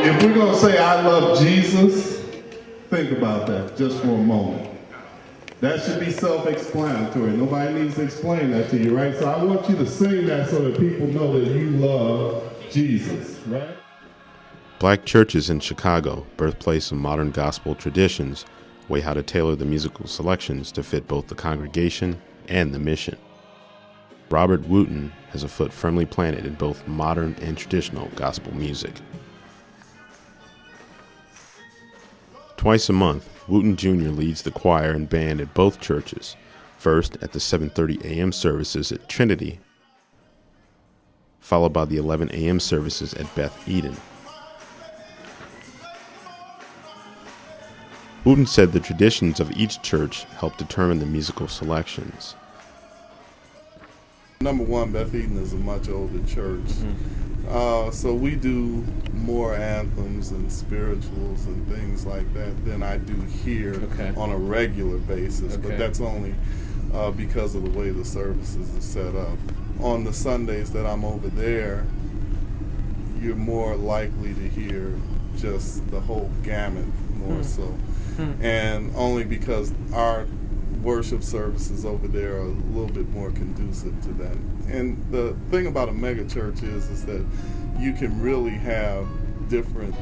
If we're going to say I love Jesus, think about that just for a moment. That should be self-explanatory. Nobody needs to explain that to you, right? So I want you to sing that so that people know that you love Jesus, right? Black churches in Chicago, birthplace of modern gospel traditions, weigh how to tailor the musical selections to fit both the congregation and the mission. Robert Wooten has a foot firmly planted in both modern and traditional gospel music. Twice a month, Wooten Jr. leads the choir and band at both churches, first at the 7:30 a.m. services at Trinity, followed by the 11 a.m. services at Beth Eden. Wooten said the traditions of each church help determine the musical selections. Number one, Beth Eden is a much older church. So we do more anthems and spirituals and things like that than I do here on a regular basis. But that's only because of the way the services are set up. On the Sundays that I'm over there, you're more likely to hear just the whole gamut more so. And only because our worship services over there are a little bit more conducive to that. And the thing about a mega church is that you can really have different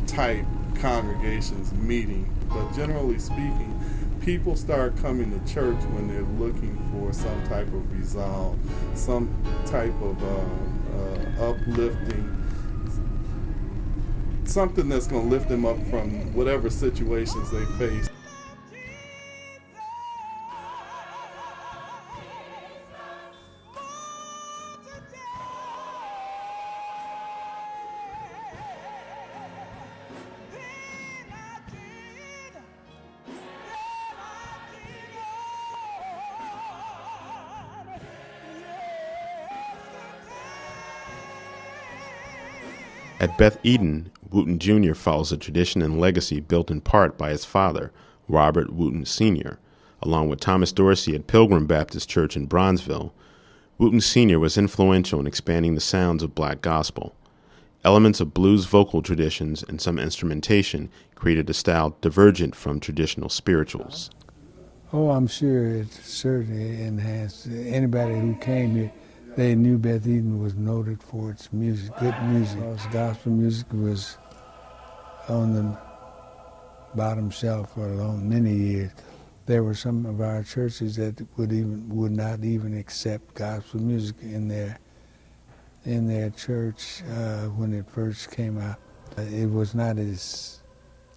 type congregations meeting, but generally speaking, people start coming to church when they're looking for some type of resolve, some type of uplifting, something that's going to lift them up from whatever situations they face. At Beth Eden, Wooten Jr. follows a tradition and legacy built in part by his father, Robert Wooten Sr. Along with Thomas Dorsey at Pilgrim Baptist Church in Bronzeville, Wooten Sr. was influential in expanding the sounds of black gospel. Elements of blues vocal traditions and some instrumentation created a style divergent from traditional spirituals. Oh, I'm sure it certainly enhanced. Anybody who came here, they knew Beth Eden was noted for its music, good music. Because gospel music was on the bottom shelf for many years. There were some of our churches that would not even accept gospel music in their church when it first came out. It was not as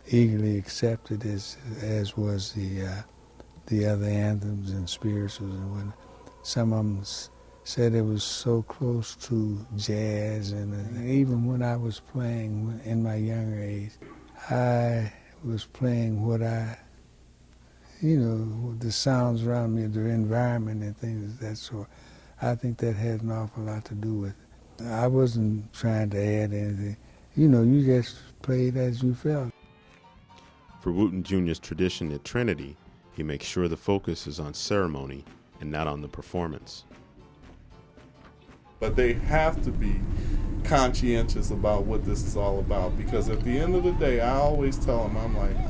eagerly accepted as was the other anthems and spirituals and whatnot. Some of them said it was so close to jazz, and even when I was playing in my younger age, I was playing what the sounds around me, the environment and things of that sort. I think that had an awful lot to do with it. I wasn't trying to add anything. You just played as you felt. For Wooten Jr.'s tradition at Trinity, he makes sure the focus is on ceremony and not on the performance. But they have to be conscientious about what this is all about, because at the end of the day, I always tell them,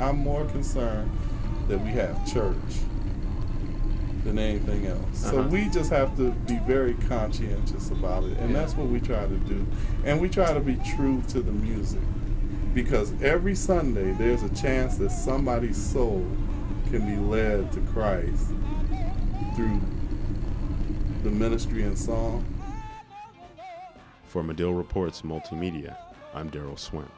I'm more concerned that we have church than anything else. So we just have to be very conscientious about it, and that's what we try to do. And we try to be true to the music, because every Sunday there's a chance that somebody's soul can be led to Christ through the ministry and song. For Medill Reports Multimedia, I'm Daryl Swint.